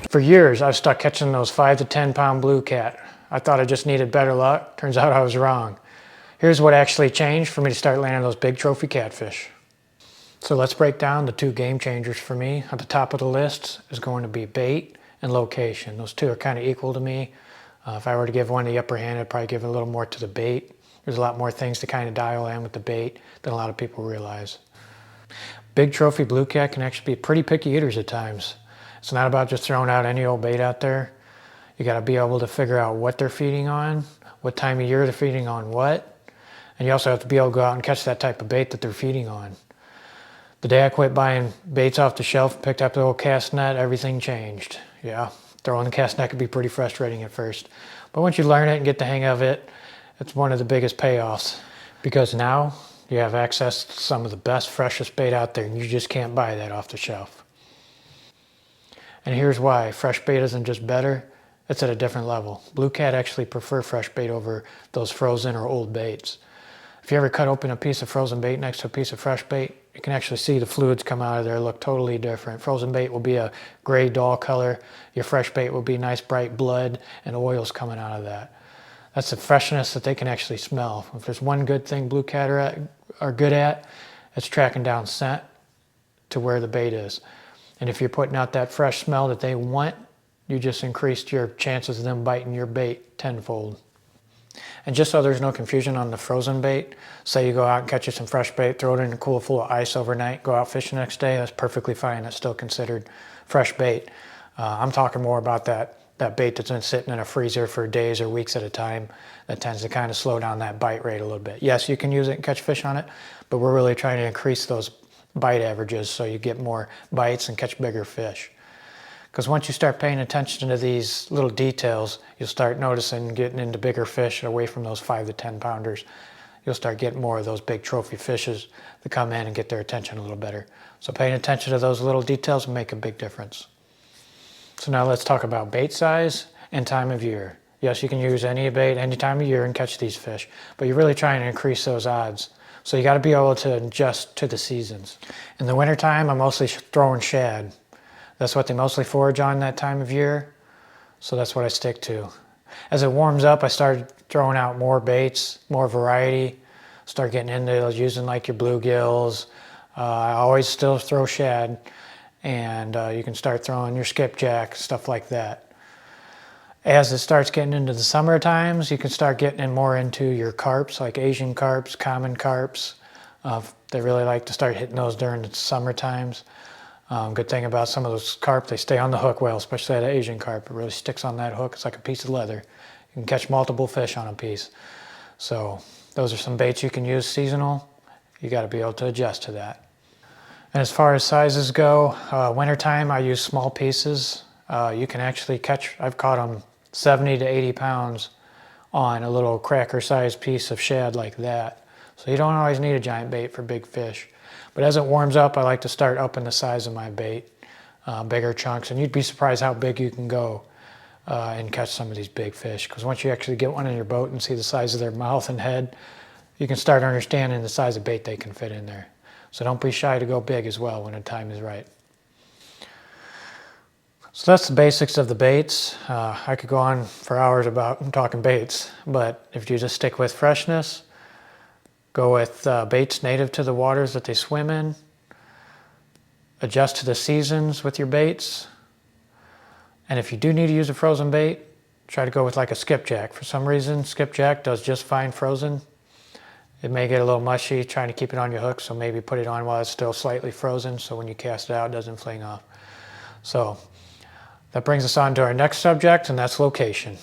For years, I've stuck catching those 5 to 10 pound blue cat. I thought I just needed better luck. Turns out I was wrong. Here's what actually changed for me to start landing those big trophy catfish. So let's break down the 2 game changers for me. At the top of the list is going to be bait and location. Those 2 are kind of equal to me. If I were to give one the upper hand, I'd probably give a little more to the bait. There's a lot more things to kind of dial in with the bait than a lot of people realize. Big trophy blue cat can actually be pretty picky eaters at times. It's not about just throwing out any old bait out there. You got to be able to figure out what they're feeding on, what time of year they're feeding on what, and you also have to be able to go out and catch that type of bait that they're feeding on. The day I quit buying baits off the shelf, picked up the old cast net, everything changed. Yeah, throwing the cast net could be pretty frustrating at first, but once you learn it and get the hang of it, it's one of the biggest payoffs, because now you have access to some of the best, freshest bait out there, and you just can't buy that off the shelf. And here's why. Fresh bait isn't just better, it's at a different level. Blue cat actually prefer fresh bait over those frozen or old baits. If you ever cut open a piece of frozen bait next to a piece of fresh bait, you can actually see the fluids come out of there look totally different. Frozen bait will be a gray dull color. Your fresh bait will be nice bright blood and oils coming out of that. That's the freshness that they can actually smell. If there's one good thing blue cat are good at, it's tracking down scent to where the bait is. And if you're putting out that fresh smell that they want, you just increased your chances of them biting your bait tenfold. And just so there's no confusion on the frozen bait, say you go out and catch you some fresh bait, throw it in a cooler full of ice overnight, go out fishing the next day, that's perfectly fine. That's still considered fresh bait. I'm talking more about that bait that's been sitting in a freezer for days or weeks at a time. That tends to kind of slow down that bite rate a little bit. Yes, you can use it and catch fish on it, but we're really trying to increase those bite averages so you get more bites and catch bigger fish. Because once you start paying attention to these little details, you'll start noticing getting into bigger fish away from those 5 to 10 pounders. You'll start getting more of those big trophy fishes that come in and get their attention a little better. So paying attention to those little details will make a big difference. So now let's talk about bait size and time of year. Yes, you can use any bait any time of year and catch these fish, but you're really trying to increase those odds. So you got to be able to adjust to the seasons. In the wintertime, I'm mostly throwing shad. That's what they mostly forage on that time of year, so that's what I stick to. As it warms up, I started throwing out more baits, more variety, start getting into using like your bluegills. I always still throw shad, and you can start throwing your skipjack, stuff like that. As it starts getting into the summer times, you can start getting in more into your carps, like Asian carps, common carps. They really like to start hitting those during the summer times. Good thing about some of those carp, they stay on the hook well, especially that Asian carp. It really sticks on that hook. It's like a piece of leather. You can catch multiple fish on a piece. So those are some baits you can use seasonal. You got to be able to adjust to that. And as far as sizes go, wintertime I use small pieces. You can actually catch, I've caught them 70 to 80 pounds on a little cracker sized piece of shad like that. So you don't always need a giant bait for big fish. But as it warms up, I like to start upping the size of my bait, bigger chunks. And you'd be surprised how big you can go and catch some of these big fish. Because once you actually get one in your boat and see the size of their mouth and head, you can start understanding the size of bait they can fit in there. So don't be shy to go big as well when the time is right. So that's the basics of the baits. I could go on for hours about talking baits, but if you just stick with freshness, go with baits native to the waters that they swim in. Adjust to the seasons with your baits. And if you do need to use a frozen bait, try to go with like a skipjack. For some reason, skipjack does just fine frozen. It may get a little mushy trying to keep it on your hook, so maybe put it on while it's still slightly frozen so when you cast it out, it doesn't fling off. So that brings us on to our next subject, and that's location.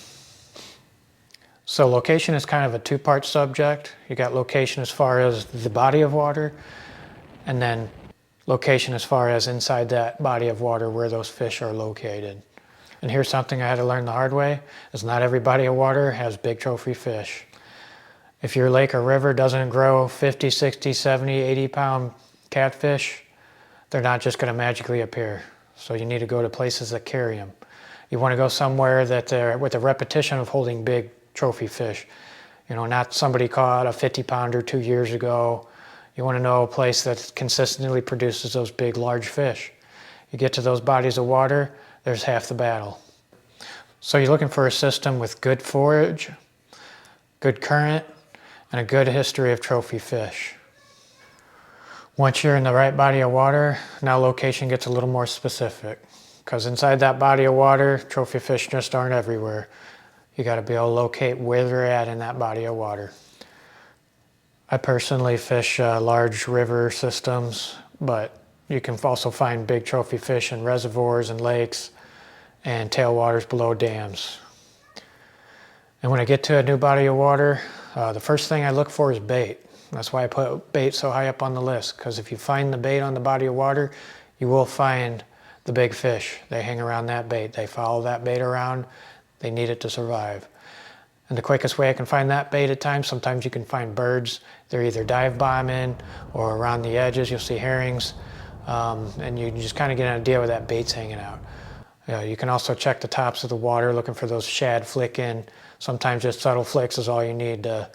So location is kind of a 2-part subject. You got location as far as the body of water, and then location as far as inside that body of water where those fish are located. And here's something I had to learn the hard way, is not every body of water has big trophy fish. If your lake or river doesn't grow 50, 60, 70, 80 pound catfish, they're not just going to magically appear. So you need to go to places that carry them. You want to go somewhere that they're with a repetition of holding big trophy fish. You know, not somebody caught a 50 pounder 2 years ago. You want to know a place that consistently produces those big, large fish. You get to those bodies of water, there's half the battle. So you're looking for a system with good forage, good current, and a good history of trophy fish. Once you're in the right body of water, now location gets a little more specific, because inside that body of water, trophy fish just aren't everywhere. You got to be able to locate where they're at in that body of water. I personally fish large river systems, but you can also find big trophy fish in reservoirs and lakes and tailwaters below dams. And when I get to a new body of water, the first thing I look for is bait. That's why I put bait so high up on the list, because if you find the bait on the body of water, you will find the big fish. They hang around that bait. They follow that bait around. They need it to survive. And the quickest way I can find that bait at times, sometimes you can find birds. They're either dive bombing or around the edges. You'll see herrings, and you can just kind of get an idea where that bait's hanging out. You can also check the tops of the water, looking for those shad flicking. Sometimes just subtle flicks is all you need to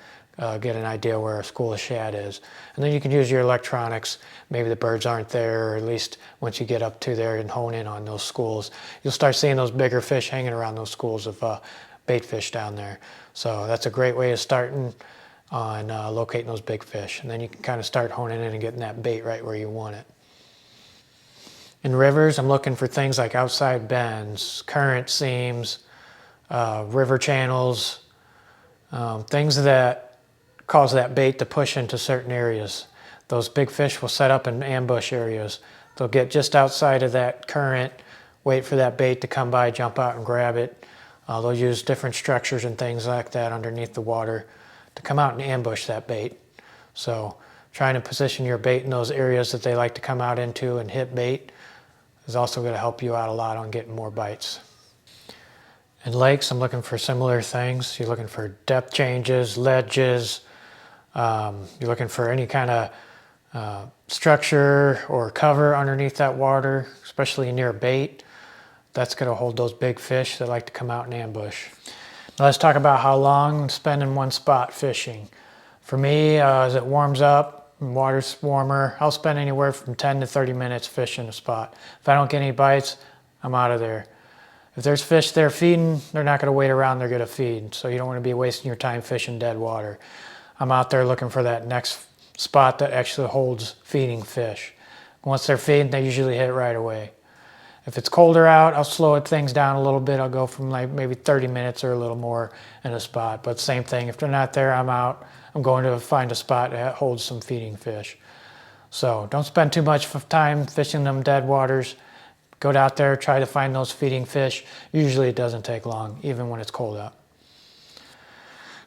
get an idea where a school of shad is. And then you can use your electronics. Maybe the birds aren't there, or at least once you get up to there and hone in on those schools, you'll start seeing those bigger fish hanging around those schools of bait fish down there. So that's a great way of starting on locating those big fish. And then you can kind of start honing in and getting that bait right where you want it. In rivers, I'm looking for things like outside bends, current seams, river channels, things that cause that bait to push into certain areas. Those big fish will set up in ambush areas. They'll get just outside of that current, wait for that bait to come by, jump out and grab it. They'll use different structures and things like that underneath the water to come out and ambush that bait. So trying to position your bait in those areas that they like to come out into and hit bait is also going to help you out a lot on getting more bites. In lakes, I'm looking for similar things. You're looking for depth changes, ledges. You're looking for any kind of structure or cover underneath that water, especially near bait. That's going to hold those big fish that like to come out and ambush. Now let's talk about how long to spend in one spot fishing. For me, as it warms up, and water's warmer, I'll spend anywhere from 10 to 30 minutes fishing a spot. If I don't get any bites, I'm out of there. If there's fish there feeding, they're not going to wait around, they're going to feed. So you don't want to be wasting your time fishing dead water. I'm out there looking for that next spot that actually holds feeding fish. Once they're feeding, they usually hit right away. If it's colder out, I'll slow things down a little bit. I'll go from like maybe 30 minutes or a little more in a spot. But same thing, if they're not there, I'm out. I'm going to find a spot that holds some feeding fish. So don't spend too much time fishing them dead waters. Go out there, try to find those feeding fish. Usually it doesn't take long, even when it's cold out.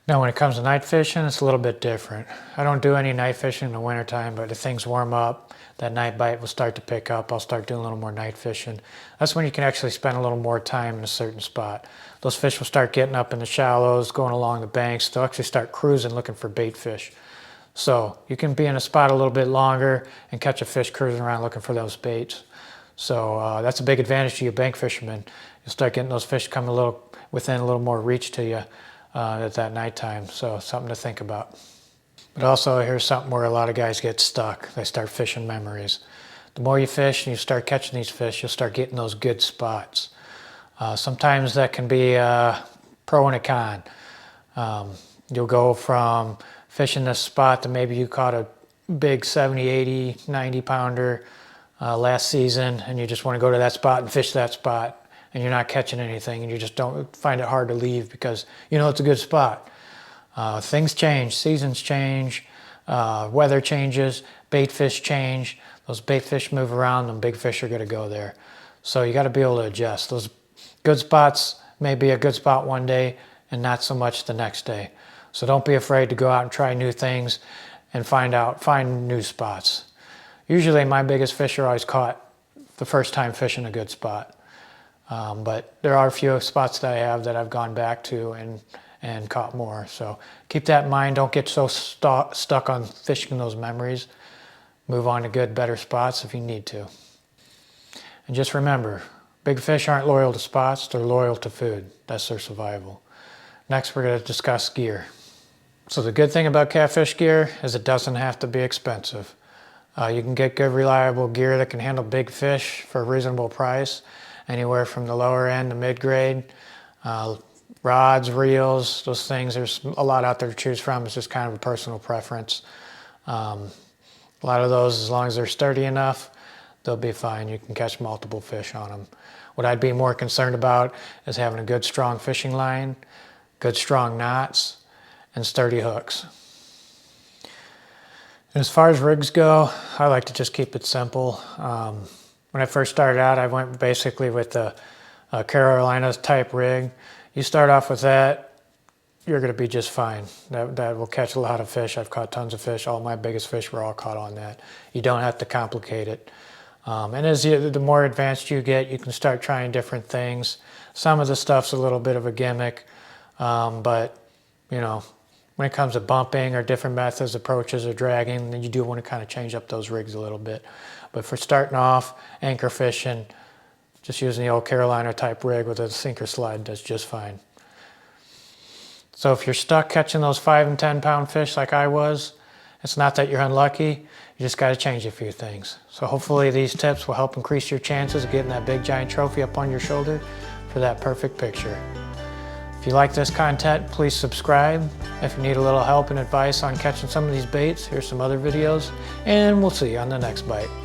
Now when it comes to night fishing, it's a little bit different. I don't do any night fishing in the wintertime, but if things warm up, that night bite will start to pick up. I'll start doing a little more night fishing. That's when you can actually spend a little more time in a certain spot. Those fish will start getting up in the shallows, going along the banks. They'll actually start cruising looking for bait fish. So you can be in a spot a little bit longer and catch a fish cruising around looking for those baits. So that's a big advantage to you bank fishermen. You'll start getting those fish come within a little more reach to you at that nighttime. So something to think about. But also here's something where a lot of guys get stuck. They start fishing memories. The more you fish and you start catching these fish, you'll start getting those good spots. Sometimes that can be a pro and a con. You'll go from fishing this spot to maybe you caught a big 70, 80, 90 pounder last season, and you just want to go to that spot and fish that spot, and you're not catching anything, and you just don't find it hard to leave because you know it's a good spot. Things change, seasons change, weather changes, bait fish change. Those bait fish move around, and big fish are going to go there. So you got to be able to adjust. Those good spots may be a good spot one day and not so much the next day. So don't be afraid to go out and try new things and find new spots. Usually my biggest fish are always caught the first time fishing a good spot. But there are a few spots that I have that I've gone back to and caught more. So keep that in mind. Don't get so stuck on fishing those memories. Move on to good, better spots if you need to. And just remember, big fish aren't loyal to spots, they're loyal to food. That's their survival. Next, we're going to discuss gear. So the good thing about catfish gear is it doesn't have to be expensive. You can get good, reliable gear that can handle big fish for a reasonable price. anywhere from the lower end to mid-grade. Rods, reels, those things, there's a lot out there to choose from. It's just kind of a personal preference. A lot of those, as long as they're sturdy enough, they'll be fine. You can catch multiple fish on them. What I'd be more concerned about is having a good strong fishing line, good strong knots, and sturdy hooks. And as far as rigs go, I like to just keep it simple. When I first started out, I went basically with the Carolina type rig. You start off with that, you're going to be just fine. That will catch a lot of fish. I've caught tons of fish. All my biggest fish were all caught on that. You don't have to complicate it. And as the more advanced you get, you can start trying different things. Some of the stuff's a little bit of a gimmick, but you know, when it comes to bumping or different methods, approaches, or dragging, then you do want to kind of change up those rigs a little bit. But for starting off, anchor fishing, just using the old Carolina type rig with a sinker slide does just fine. So if you're stuck catching those 5 and 10 pound fish like I was, it's not that you're unlucky, you just got to change a few things. So hopefully these tips will help increase your chances of getting that big giant trophy up on your shoulder for that perfect picture. If you like this content, please subscribe. If you need a little help and advice on catching some of these baits, here's some other videos, and we'll see you on the next bite.